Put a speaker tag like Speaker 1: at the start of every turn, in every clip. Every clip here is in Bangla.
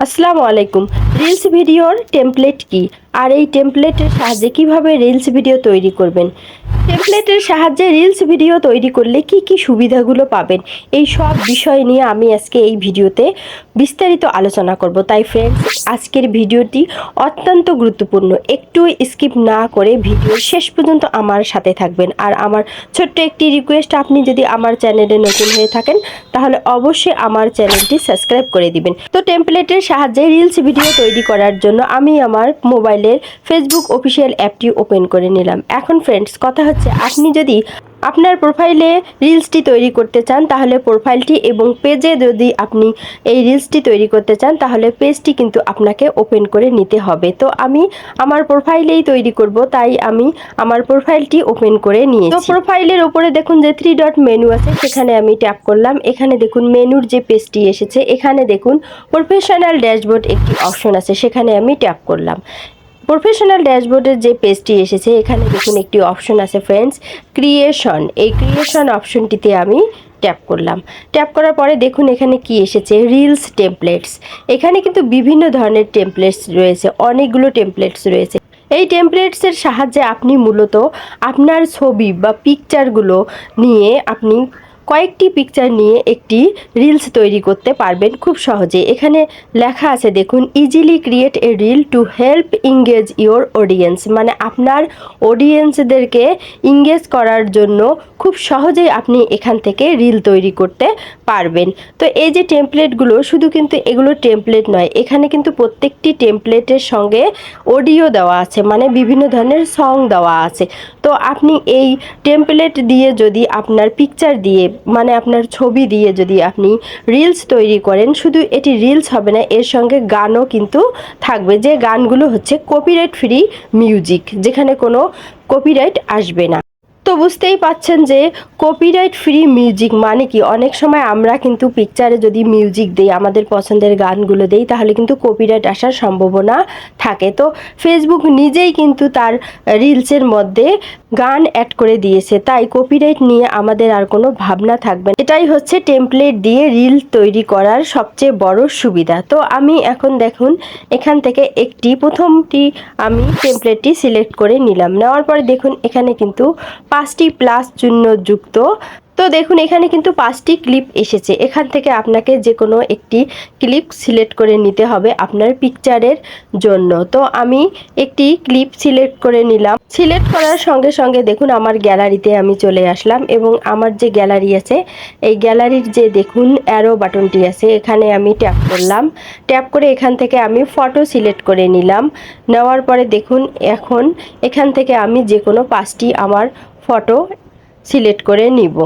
Speaker 1: আসসালামু আলাইকুম। রিলস ভিডিওর টেমপ্লেট কি আর এই টেমপ্লেটের সাহায্যে কিভাবে রিলস ভিডিও তৈরি করবেন, টেমপ্লেটের সাহায্যে রিলস ভিডিও তৈরি করলে কি কি সুবিধাগুলো পাবেন, এই সব বিষয় নিয়ে আমি আজকে এই ভিডিওতে বিস্তারিত আলোচনা করব। তাই ফ্রেন্ডস, আজকের ভিডিওটি অত্যন্ত গুরুত্বপূর্ণ, একটু স্কিপ না করে ভিডিও শেষ পর্যন্ত আমার সাথে থাকবেন। আর আমার ছোট্ট একটি রিকোয়েস্ট, আপনি যদি আমার চ্যানেলে নতুন হয়ে থাকেন তাহলে অবশ্যই আমার চ্যানেলটি সাবস্ক্রাইব করে দিবেন। তো টেমপ্লেটের সাহায্যে রিলস ভিডিও তৈরি করার জন্য আমি আমার মোবাইলের ফেসবুক অফিসিয়াল অ্যাপটি ওপেন করে নিলাম। এখন ফ্রেন্ডস, কথা হচ্ছে, আপনি যদি আপনার প্রোফাইলে রিলসটি তৈরি করতে চান তাহলে প্রোফাইলটি, এবং পেজে যদি আপনি এই রিলসটি তৈরি করতে চান তাহলে পেজটি কিন্তু আপনাকে ওপেন করে নিতে হবে। তো আমি আমার প্রোফাইলেই তৈরি করব, তাই আমি আমার প্রোফাইলটি ওপেন করে নিয়েছি। তো প্রোফাইলের উপরে দেখুন যে 3 ডট মেনু আছে, সেখানে আমি ট্যাপ করলাম। এখানে দেখুন মেনুর যে পেজটি এসেছে, এখানে দেখুন প্রফেশনাল ড্যাশবোর্ড একটি অপশন আছে, সেখানে আমি ট্যাপ করলাম। প্রফেশনাল ড্যাশবোর্ডের যে পেজটি এসেছে, এখানে দেখুন একটি অপশন আছে ফ্রেন্ডস, ক্রিয়েশন। এই ক্রিয়েশন অপশনটিতে আমি ট্যাপ করলাম। ট্যাপ করার পরে দেখুন এখানে কি এসেছে, রিলস টেমপ্লেটস। এখানে কিন্তু বিভিন্ন ধরনের টেমপ্লেটস রয়েছে, অনেকগুলো টেমপ্লেটস রয়েছে। এই টেমপ্লেটসের সাহায্যে আপনি মূলত আপনার ছবি বা পিকচারগুলো নিয়ে আপনি কয়েকটি পিকচার নিয়ে একটি রিলস তৈরি করতে পারবেন খুব সহজে। এখানে লেখা আছে দেখুন, easily create a reel to help engage your audience, মানে আপনার অডিয়েন্সদেরকে ইংগেজ করার জন্য খুব সহজেই আপনি এখান থেকে রিল তৈরি করতে পারবেন। তো এই যে টেমপ্লেটগুলো, শুধু কিন্তু এগুলো টেমপ্লেট নয়, এখানে কিন্তু প্রত্যেকটি টেমপ্লেটের সঙ্গে অডিও দেওয়া আছে, মানে বিভিন্ন ধরনের সং দেওয়া আছে। তো আপনি এই টেমপ্লেট দিয়ে যদি আপনার পিকচার দিয়ে, মানে আপনার ছবি দিয়ে যদি আপনি রিলস তৈরি করেন, শুধু এটি রিলস হবে না, এর সঙ্গে গানও কিন্তু থাকবে, যে গানগুলো হচ্ছে কপিরাইট ফ্রি মিউজিক, যেখানে কোনো কপিরাইট আসবে না। তো বুঝতেই পাচ্ছেন যে কপিরাইট ফ্রি মিউজিক মানে কি। অনেক সময় আমরা কিন্তু পিকচারে যদি মিউজিক দিই, আমাদের পছন্দের গানগুলো দেই, তাহলে কিন্তু কপিরাইট আসার সম্ভাবনা থাকে। তো ফেসবুক নিজেই কিন্তু তার রিলসের মধ্যে গান অ্যাড করে দিয়েছে, তাই কপিরাইট নিয়ে আমাদের আর কোনো ভাবনা থাকবে না। এটাই হচ্ছে টেমপ্লেট দিয়ে রিল তৈরি করার সবচেয়ে বড় সুবিধা। তো আমি এখন দেখুন এখান থেকে প্রথমটি আমি টেমপ্লেটটি সিলেক্ট করে নিলাম। নেওয়ার পরে দেখুন এখানে কিন্তু 5টি প্লাস চিহ্ন যুক্ত। তো দেখুন এখানে কিন্তু 5টি ক্লিপ এসেছে, এখান থেকে আপনাকে যে কোনো একটি ক্লিপ সিলেক্ট করে নিতে হবে আপনার পিকচারের জন্য। তো আমি একটি ক্লিপ সিলেক্ট করে নিলাম। সিলেক্ট করার সঙ্গে সঙ্গে দেখুন আমার গ্যালারিতে আমি চলে আসলাম, এবং আমার যে গ্যালারি আছে, এই গ্যালারির যে দেখুন অ্যারো বাটনটি আছে, এখানে আমি ট্যাপ করলাম। ট্যাপ করে এখান থেকে আমি ফটো সিলেক্ট করে নিলাম। নেওয়ার পরে দেখুন এখন এখান থেকে আমি যে কোনো 5টি আমার ফটো সিলেক্ট করে নিব।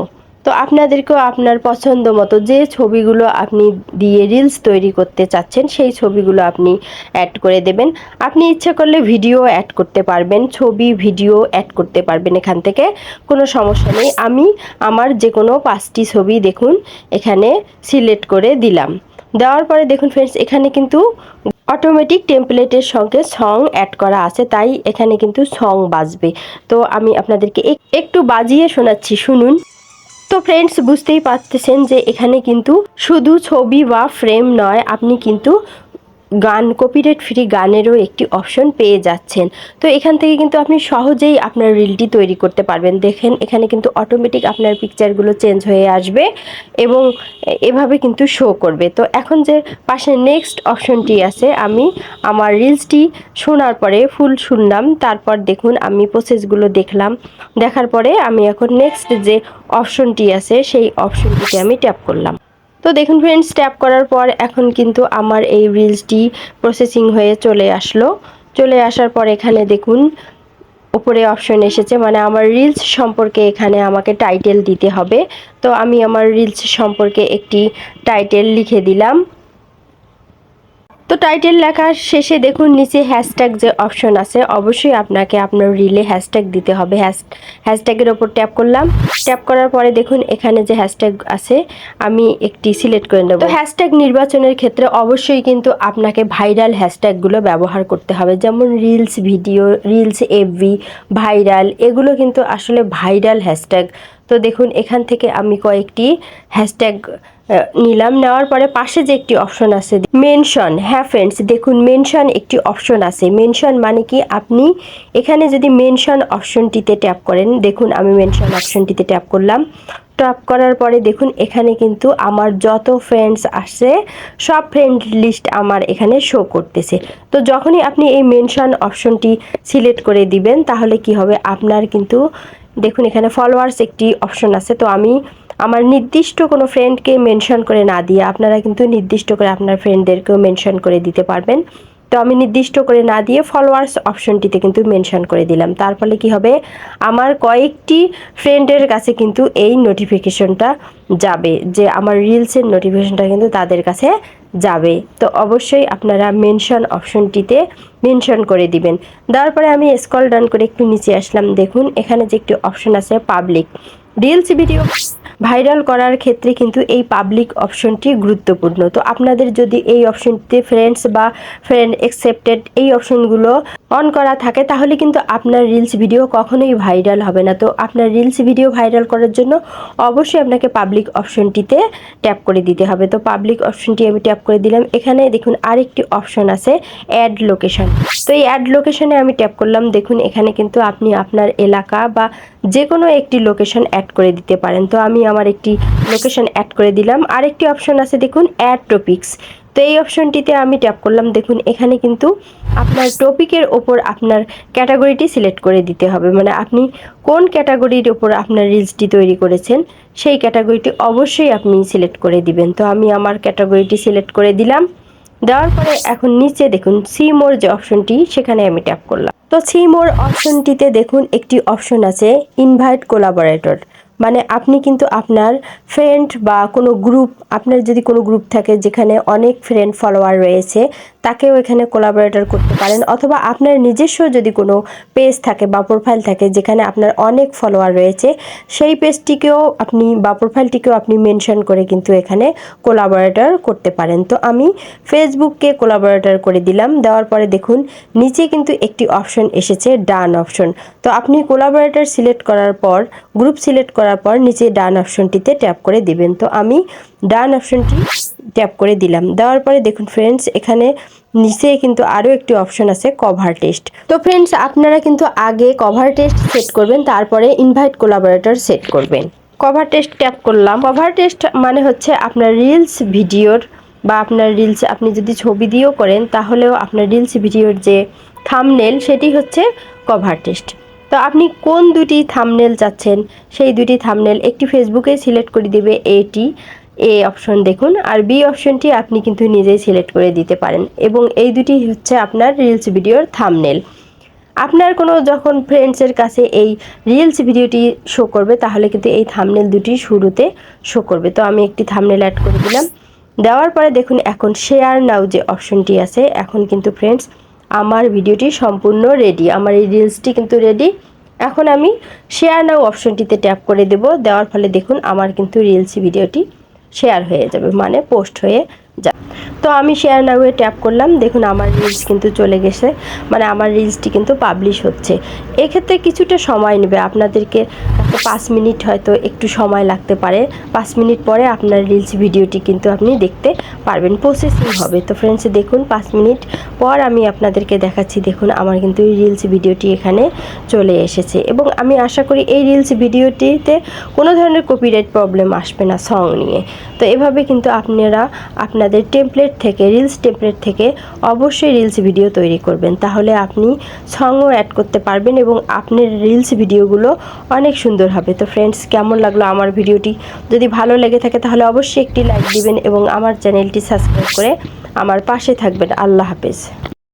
Speaker 1: তো আপনাদেরকেও আপনার পছন্দ মতো যে ছবিগুলো আপনি দিয়ে রিলস তৈরি করতে চাচ্ছেন, সেই ছবিগুলো আপনি অ্যাড করে দেবেন। আপনি ইচ্ছা করলে ভিডিও অ্যাড করতে পারবেন, ছবি ভিডিও অ্যাড করতে পারবেন, এখান থেকে কোনো সমস্যা নেই। আমি আমার যে কোনো 5টি ছবি দেখুন এখানে সিলেক্ট করে দিলাম। দেওয়ার পরে দেখুন ফ্রেন্ডস, এখানে কিন্তু অটোমেটিক টেমপ্লেটের সঙ্গে সং অ্যাড করা আছে, তাই এখানে কিন্তু সং বাজবে। তো আমি আপনাদেরকে একটু বাজিয়ে শোনাচ্ছি, শুনুন। তো ফ্রেন্ডস, বুঝতেই পারতেছেন যে এখানে কিন্তু শুধু ছবি বা ফ্রেম নয়, আপনি কিন্তু গান, কপিরাইট ফ্রি গানেরও একটি অপশন পেয়ে যাচ্ছেন। তো এখান থেকে কিন্তু আপনি সহজেই আপনার রিলটি তৈরি করতে পারবেন। দেখেন এখানে কিন্তু অটোমেটিক আপনার পিকচারগুলো চেঞ্জ হয়ে আসবে এবং এভাবে কিন্তু শো করবে। তো এখন যে পাশে নেক্সট অপশনটি আছে, আমি আমার রিলসটি শোনার পরে ফুল শুনলাম, তারপর দেখুন আমি প্রসেসগুলো দেখলাম। দেখার পরে আমি এখন নেক্সট যে অপশনটি আছে, সেই অপশনটিতে আমি ট্যাপ করলাম। তো দেখুন ফ্রেন্ডস, ট্যাপ করার পর এখন কিন্তু আমার এই রিলসটি প্রসেসিং হয়ে চলে আসলো। চলে আসার পর এখানে দেখুন উপরে অপশন এসেছে, মানে আমার রিলস সম্পর্কে এখানে আমাকে টাইটেল দিতে হবে। তো আমি আমার রিলস সম্পর্কে একটি টাইটেল লিখে দিলাম। তো টাইটেল লেখার শেষে দেখুন নিচে হ্যাশট্যাগ যে অপশন আছে, অবশ্যই আপনাকে আপনার রিলে হ্যাশট্যাগ দিতে হবে। হ্যাশট্যাগের ওপর ট্যাপ করলাম। ট্যাপ করার পরে দেখুন এখানে যে হ্যাশট্যাগ আছে, আমি একটি সিলেক্ট করে নেব। তো হ্যাশট্যাগ নির্বাচনের ক্ষেত্রে অবশ্যই কিন্তু আপনাকে ভাইরাল হ্যাশট্যাগুলো ব্যবহার করতে হবে, যেমন reels video, reels FB, viral, এগুলো কিন্তু আসলে ভাইরাল হ্যাশট্যাগ। তো দেখুন এখান থেকে আমি কয়েকটি হ্যাশট্যাগ নিলাম। নেওয়ার পরে পাশে যে একটি অপশন আছে মেনশন, হ্যাঁ ফ্রেন্ডস দেখুন মেনশন একটি অপশন আছে। মেনশন মানে কি, আপনি এখানে যদি মেনশন অপশনটিতে ট্যাপ করেন, দেখুন আমি মেনশন অপশনটিতে ট্যাপ করলাম। ট্যাপ করার পরে দেখুন এখানে কিন্তু আমার যত ফ্রেন্ডস আসছে সব ফ্রেন্ড লিস্ট আমার এখানে শো করতেছে। তো যখনই আপনি এই মেনশন অপশনটি সিলেক্ট করে দিবেন তাহলে কি হবে, আপনার কিন্তু দেখুন এখানে ফলোয়ার্স একটি অপশন আছে। তো আমি আমার নির্দিষ্ট কোনো ফ্রেন্ডকে মেনশন করে না দিয়ে আপনারা কিন্তু নির্দিষ্ট করে আপনার ফ্রেন্ডদেরকেও মেনশন করে দিতে পারবেন। তো আমি নির্দিষ্ট করে না দিয়ে ফলোয়ার্স অপশনটিতে কিন্তু মেনশন করে দিলাম। তার ফলে কি হবে, আমার কয়েকটি ফ্রেন্ডের কাছে কিন্তু এই নোটিফিকেশনটা যাবে, যে আমার রিলসের নোটিফিকেশনটা কিন্তু তাদের কাছে যাবে। তো অবশ্যই আপনারা মেনশন অপশনটিতে মেনশন করে দিবেন। দেওয়ার পরে আমি স্ক্রল ডাউন করে একটু নিচে আসলাম। দেখুন এখানে যে একটি অপশন আছে পাবলিক, রিলস ভিডিও ভাইরাল করার ক্ষেত্রে কিন্তু এই পাবলিক অপশনটি গুরুত্বপূর্ণ। তো আপনাদের যদি এই অপশনটিতে ফ্রেন্ডস বা ফ্রেন্ড অ্যাকসেপ্টেড এই অপশনগুলো অন করা থাকে তাহলে কিন্তু আপনার রিলস ভিডিও কখনোই ভাইরাল হবে না। তো আপনার রিলস ভিডিও ভাইরাল করার জন্য অবশ্যই আপনাকে পাবলিক অপশনটিতে ট্যাপ করে দিতে হবে। তো পাবলিক অপশনটি আমি ট্যাপ করে দিলাম। এখানে দেখুন আরেকটি অপশন আছে অ্যাড লোকেশন। তো এই অ্যাড লোকেশনে আমি ট্যাপ করলাম। দেখুন এখানে কিন্তু আপনি আপনার এলাকা বা যে কোনো একটি লোকেশন অ্যাড করে দিতে পারেন। তো আমি আমার একটি লোকেশন অ্যাড করে দিলাম। আরেকটি অপশন আছে দেখুন অ্যাড টপিকস। তো এই অপশনটিতে আমি ট্যাপ করলাম। দেখুন এখানে কিন্তু আপনার টপিকের ওপর আপনার ক্যাটাগরিটি সিলেক্ট করে দিতে হবে, মানে আপনি কোন ক্যাটাগরির ওপর আপনার রিলসটি তৈরি করেছেন সেই ক্যাটাগরিটি অবশ্যই আপনি সিলেক্ট করে দিবেন। তো আমি আমার ক্যাটাগরিটি সিলেক্ট করে দিলাম। দেওয়ার পরে এখন নিচে দেখুন সি মোর যে অপশনটি সেখানে আমি ট্যাপ করলাম। তো সি মোর অপশনটিতে দেখুন একটি অপশন আছে ইনভাইট কোলাবোরেটর, মানে আপনি কিন্তু আপনার ফ্রেন্ড বা কোনো গ্রুপ, আপনার যদি কোনো গ্রুপ থাকে যেখানে অনেক ফ্রেন্ড ফলোয়ার রয়েছে তাকেও এখানে কোলাবোরেটর করতে পারেন, অথবা আপনার নিজস্ব যদি কোনো পেজ থাকে বা প্রোফাইল থাকে যেখানে আপনার অনেক ফলোয়ার রয়েছে সেই পেজটিকেও আপনি বা প্রোফাইলটিকেও আপনি মেনশন করে কিন্তু এখানে কোলাবোরেটর করতে পারেন। তো আমি ফেসবুককে কোলাবোরেটর করে দিলাম। দেওয়ার পরে দেখুন নিচে কিন্তু একটি অপশন এসেছে ডান অপশন। তো আপনি কোলাবোরেটর সিলেক্ট করার পর, গ্রুপ সিলেক্ট করার পর নিচে ডান অপশনটিতে ট্যাপ করে দিবেন। তো আমি ডান অপশনটি ট্যাপ করে দিলাম। দেওয়ার পরে দেখুন ফ্রেন্ডস এখানে নিচে কিন্তু আরও একটি অপশন আছে কভার টেস্ট। তো ফ্রেন্ডস আপনারা কিন্তু আগে কভার টেস্ট সেট করবেন, তারপরে ইনভাইট কোলাবোরেটর সেট করবেন। কভার টেস্ট ট্যাপ করলাম। কভার টেস্ট মানে হচ্ছে আপনার রিলস ভিডিওর বা আপনার রিলস আপনি যদি ছবি দিয়েও করেন তাহলেও আপনার রিলস ভিডিওর যে থাম্বনেল সেটি হচ্ছে কভার টেস্ট। তো আপনি কোন দুটি থাম্বনেল চাচ্ছেন সেই দুটি থাম্বনেল একটি ফেসবুকে সিলেক্ট করে দিবে এ অপশন দেখুন, আর বি অপশনটি আপনি কিন্তু নিজেই সিলেক্ট করে দিতে পারেন, এবং এই দুটি হচ্ছে আপনার রিলস ভিডিওর থাম্বনেল। আপনার কোনো যখন ফ্রেন্ডসের কাছে এই রিলস ভিডিওটি শো করবে তাহলে কিন্তু এই থাম্বনেল দুটি শুরুতে শো করবে। তো আমি একটি থাম্বনেল অ্যাড করে দিলাম। দেওয়ার পরে দেখুন এখন শেয়ার নাও যে অপশনটি আছে, এখন কিন্তু ফ্রেন্ডস আমার ভিডিওটি সম্পূর্ণ রেডি, আমার এই রিলসটি কিন্তু রেডি। এখন আমি শেয়ার নাও অপশনটিতে ট্যাপ করে দেব। দেওয়ার ফলে দেখুন আমার কিন্তু রিলস ভিডিওটি শেয়ার হয়ে যাবে, মানে পোস্ট হয়ে যাবে। তো আমি শেয়ার নাওয়ে ট্যাপ করলাম। দেখুন আমার রিলস কিন্তু চলে গেছে, মানে আমার রিলসটি কিন্তু পাবলিশ হচ্ছে। এক্ষেত্রে কিছুটা সময় নেবে, আপনাদেরকে 5 মিনিট হয়তো একটু সময় লাগতে পারে। 5 মিনিট পরে আপনার রিলস ভিডিওটি কিন্তু আপনি দেখতে পারবেন, প্রসেসিং হবে। তো ফ্রেন্ডস দেখুন 5 মিনিট পর আমি আপনাদেরকে দেখাচ্ছি। দেখুন আমার কিন্তু রিলস ভিডিওটি এখানে চলে এসেছে, এবং আমি আশা করি এই রিলস ভিডিওটিতে কোনো ধরনের কপিরাইট প্রবলেম আসবে না সং নিয়ে। তো এভাবে কিন্তু আপনারা আপনাদের টেমপ্লেট থেকে, রিলস টেমপ্লেট থেকে অবশ্যই রিলস ভিডিও তৈরি করবেন, তাহলে আপনি সংও অ্যাড করতে পারবেন এবং আপনার রিলস ভিডিওগুলো অনেক সুন্দর হবে। তো ফ্রেন্ডস কেমন লাগলো আমার ভিডিওটি? যদি ভালো লেগে থাকে তাহলে অবশ্যই একটি লাইক দিবেন এবং আমার চ্যানেলটি সাবস্ক্রাইব করে আমার পাশে থাকবেন। আল্লাহ হাফেজ।